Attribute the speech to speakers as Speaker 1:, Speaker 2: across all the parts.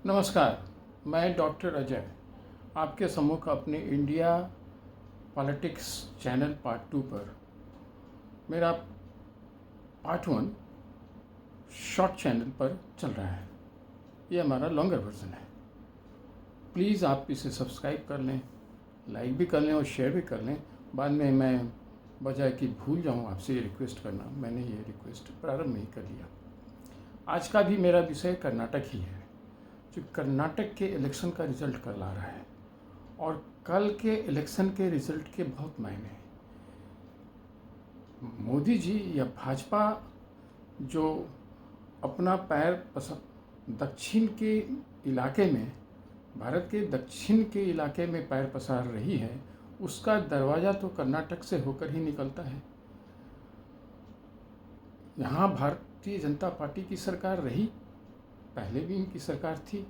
Speaker 1: नमस्कार। मैं डॉक्टर अजय आपके सम्मुख अपने इंडिया पॉलिटिक्स चैनल पार्ट 2 पर मेरा पार्ट 1 शॉर्ट चैनल पर चल रहा है। ये हमारा लॉन्गर वर्जन है। प्लीज़ आप इसे सब्सक्राइब कर लें, लाइक भी कर लें और शेयर भी कर लें। बाद में मैं बजाय कि भूल जाऊं आपसे ये रिक्वेस्ट करना, मैंने ये रिक्वेस्ट प्रारंभ में ही कर लिया। आज का भी मेरा विषय कर्नाटक ही है, जो कर्नाटक के इलेक्शन का रिजल्ट कल आ रहा है और कल के इलेक्शन के रिजल्ट के बहुत मायने हैं। मोदी जी या भाजपा जो अपना पैर दक्षिण के इलाके में, भारत के दक्षिण के इलाके में पैर पसार रही है, उसका दरवाज़ा तो कर्नाटक से होकर ही निकलता है। यहाँ भारतीय जनता पार्टी की सरकार रही, पहले भी इनकी सरकार थी,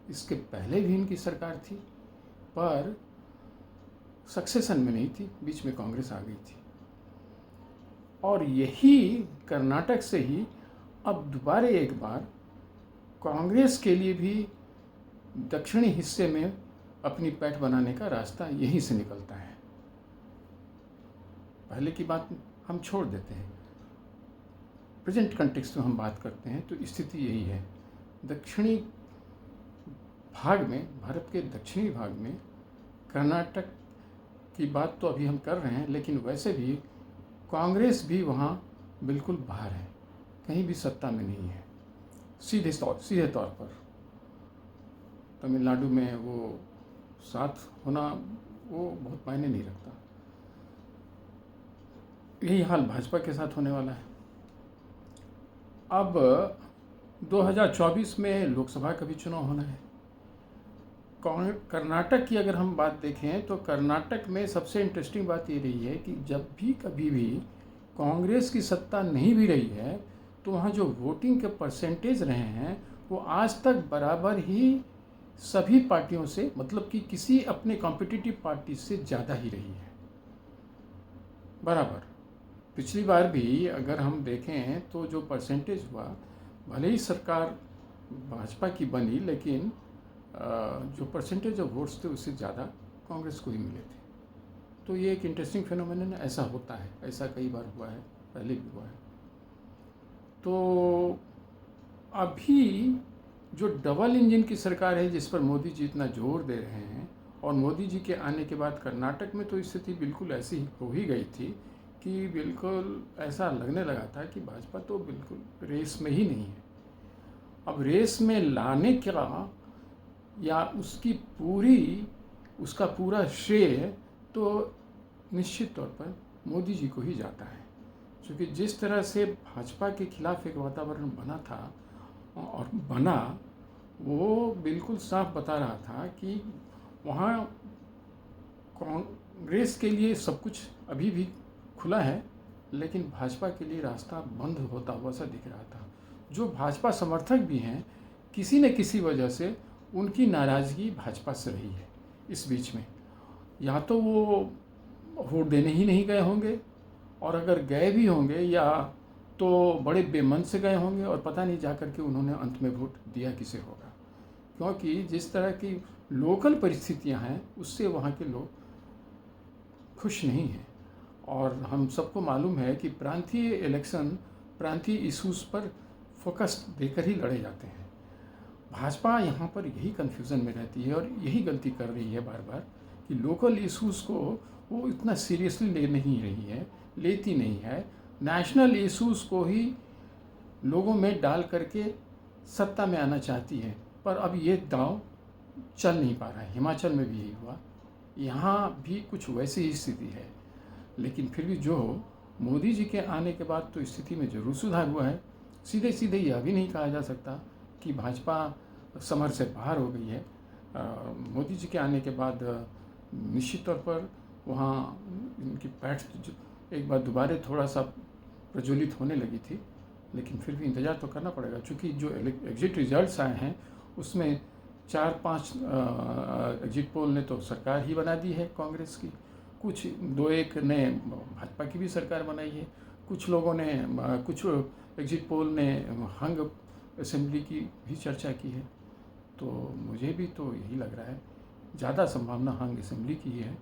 Speaker 1: इसके पहले भी इनकी सरकार थी, पर सक्सेशन में नहीं थी, बीच में कांग्रेस आ गई थी। और यही कर्नाटक से ही अब दोबारा एक बार कांग्रेस के लिए भी दक्षिणी हिस्से में अपनी पैठ बनाने का रास्ता यहीं से निकलता है। पहले की बात हम छोड़ देते हैं, प्रेजेंट कंटेक्स्ट में हम बात करते हैं तो स्थिति यही है। दक्षिणी भाग में, भारत के दक्षिणी भाग में कर्नाटक की बात तो अभी हम कर रहे हैं, लेकिन वैसे भी कांग्रेस भी वहाँ बिल्कुल बाहर है, कहीं भी सत्ता में नहीं है। सीधे तौर पर तमिलनाडु में वो साथ होना वो बहुत मायने नहीं रखता। यही हाल भाजपा के साथ होने वाला है। अब 2024 में लोकसभा का भी चुनाव होना है। कर्नाटक की अगर हम बात देखें तो कर्नाटक में सबसे इंटरेस्टिंग बात ये रही है कि जब भी कभी भी कांग्रेस की सत्ता नहीं भी रही है तो वहाँ जो वोटिंग के परसेंटेज रहे हैं वो आज तक बराबर ही सभी पार्टियों से, मतलब कि किसी अपने कॉम्पिटिटिव पार्टी से ज़्यादा ही रही है, बराबर। पिछली बार भी अगर हम देखें तो जो परसेंटेज हुआ, भले ही सरकार भाजपा की बनी, लेकिन जो परसेंटेज ऑफ वोट्स थे उससे ज़्यादा कांग्रेस को ही मिले थे। तो ये एक इंटरेस्टिंग फिनोमेनन, ऐसा होता है, ऐसा कई बार हुआ है, पहले भी हुआ है। तो अभी जो डबल इंजन की सरकार है जिस पर मोदी जी इतना जोर दे रहे हैं, और मोदी जी के आने के बाद कर्नाटक में तो स्थिति बिल्कुल ऐसी हो ही गई थी कि बिल्कुल ऐसा लगने लगा था कि भाजपा तो बिल्कुल रेस में ही नहीं है। अब रेस में लाने का या उसका पूरा श्रेय तो निश्चित तौर पर मोदी जी को ही जाता है, क्योंकि जिस तरह से भाजपा के खिलाफ एक वातावरण बना था और बना, वो बिल्कुल साफ बता रहा था कि वहाँ कांग्रेस के लिए सब कुछ अभी भी खुला है, लेकिन भाजपा के लिए रास्ता बंद होता हुआ सा दिख रहा था। जो भाजपा समर्थक भी हैं, किसी न किसी वजह से उनकी नाराज़गी भाजपा से रही है इस बीच में। या तो वो वोट देने ही नहीं गए होंगे, और अगर गए भी होंगे या तो बड़े बेमन से गए होंगे, और पता नहीं जा कर के उन्होंने अंत में वोट दिया किसे होगा, क्योंकि जिस तरह की लोकल परिस्थितियां हैं उससे वहाँ के लोग खुश नहीं हैं। और हम सबको मालूम है कि प्रांतीय इलेक्शन प्रांतीय इशूज़ पर फोकस देकर ही लड़े जाते हैं। भाजपा यहाँ पर यही कन्फ्यूज़न में रहती है और यही गलती कर रही है बार बार कि लोकल इशूज़ को वो इतना सीरियसली ले नहीं रही है, लेती नहीं है। नेशनल इशूज़ को ही लोगों में डाल करके सत्ता में आना चाहती है, पर अब ये दांव चल नहीं पा रहा है। हिमाचल में भी यही हुआ, यहाँ भी कुछ वैसी ही स्थिति है। लेकिन फिर भी जो हो, मोदी जी के आने के बाद तो स्थिति में ज़रूर सुधार हुआ है। सीधे सीधे यह भी नहीं कहा जा सकता कि भाजपा समर से बाहर हो गई है। मोदी जी के आने के बाद निश्चित तौर पर वहाँ इनकी पैठ एक बार दोबारा थोड़ा सा प्रज्वलित होने लगी थी, लेकिन फिर भी इंतज़ार तो करना पड़ेगा, क्योंकि जो एग्जिट रिजल्ट्स आए हैं उसमें 4-5 एग्जिट पोल ने तो सरकार ही बना दी है कांग्रेस की, कुछ 2-1 ने भाजपा की भी सरकार बनाई है, कुछ लोगों ने कुछ एग्जिट पोल ने हंग असेंबली की भी चर्चा की है। तो मुझे भी तो यही लग रहा है, ज़्यादा संभावना हांग असेंबली की है।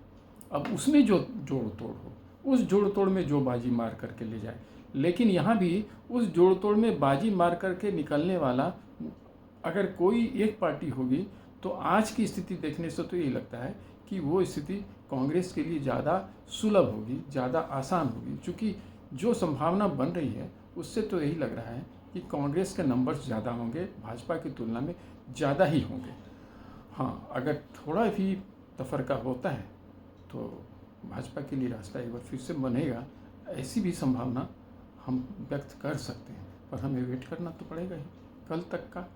Speaker 1: अब उसमें जो जोड़ तोड़ हो, उस जोड़ तोड़ में जो बाजी मार करके ले जाए, लेकिन यहाँ भी उस जोड़ तोड़ में बाजी मार करके निकलने वाला अगर कोई एक पार्टी होगी, तो आज की स्थिति देखने से तो यही लगता है कि वो स्थिति कांग्रेस के लिए ज़्यादा सुलभ होगी, ज़्यादा आसान होगी। चूँकि जो संभावना बन रही है उससे तो यही लग रहा है कि कांग्रेस के नंबर्स ज़्यादा होंगे, भाजपा की तुलना में ज़्यादा ही होंगे। हाँ, अगर थोड़ा भी तफरका होता है तो भाजपा के लिए रास्ता एक बार फिर से बनेगा, ऐसी भी संभावना हम व्यक्त कर सकते हैं। पर हमें वेट करना तो पड़ेगा ही कल तक का।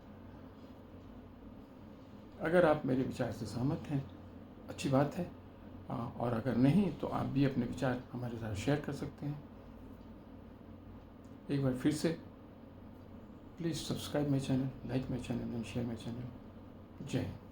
Speaker 1: अगर आप मेरे विचार से सहमत हैं, अच्छी बात है, और अगर नहीं तो आप भी अपने विचार हमारे साथ शेयर कर सकते हैं। एक बार फिर से please subscribe my channel, like my channel and share my channel. जय हिंद।